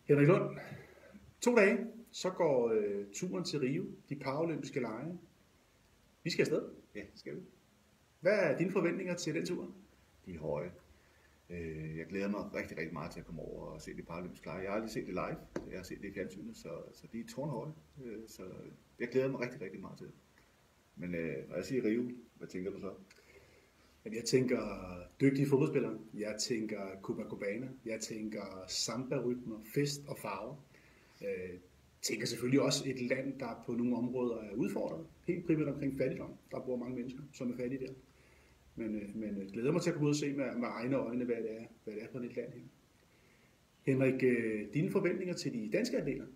Henrik Lund, 2 dage, så går turen til Rio, de paralympiske lege. Vi skal afsted. Ja, det skal vi. Hvad er dine forventninger til den tur? De er høje. Jeg glæder mig rigtig, rigtig meget til at komme over og se de paralympiske lege. Jeg har aldrig set det live. Jeg har set det i fjernsynet, så de er tårnhøje. Så jeg glæder mig rigtig, rigtig meget til det. Men når jeg siger Rio, hvad tænker du så? Jeg tænker dygtige fodboldspillere. Jeg tænker Copacabana. Jeg tænker samba-rytmer, fest og farver. Tænker selvfølgelig også et land, der på nogle områder er udfordret. Helt primært omkring fattigdom. Der bor mange mennesker, som er fattige der. Men glæder mig til at komme ud og se med egne øjne, hvad det er for et land her. Henrik, dine forventninger til de danske atleter?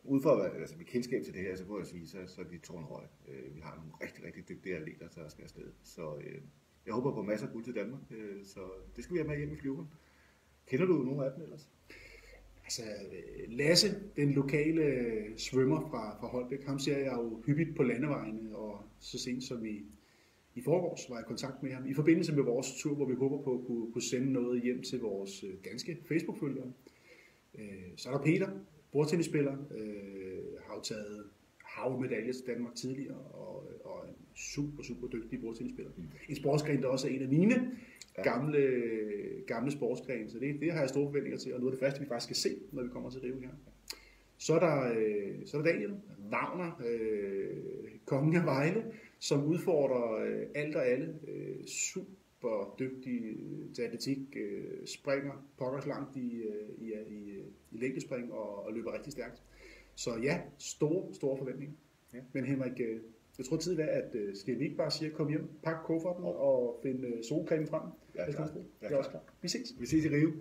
Ud fra mit kendskab til det her, så må jeg sige, så er de tårnhøje. Vi har nogle rigtig, rigtig dygtige atleter, der skal afsted. Så jeg håber på masser af guld til Danmark, så det skal vi have med hjem i flyveren. Kender du nogle af dem ellers? Altså, Lasse, den lokale svømmer fra Holbæk, ham ser jeg jo hyppigt på landevejene, og så sent som i forgårs var jeg i kontakt med ham i forbindelse med vores tur, hvor vi håber på at kunne sende noget hjem til vores danske Facebook-følgere. Så er der Peter, bordtennisspiller, har jo taget havmedalje til Danmark tidligere, og en super dygtig bordtennisspiller. En sportsgren, der også er en af mine gamle sportsgrene, så det har jeg store forventninger til, og noget af det første, vi faktisk skal se, når vi kommer til Rio her. Så er der Daniel Wagner, kongen af Vejle, som udfordrer alt og alle, super dygtig til atletik, springer pokkers langt i længdespring og løber rigtig stærkt. Så ja, store forventninger. Ja. Men Henrik, jeg tror tid er, at skal vi ikke bare sige, kom hjem, pak kufferten og finde solcreme frem? Ja, klar. Det er også klart. Vi ses. Vi ses i Rio.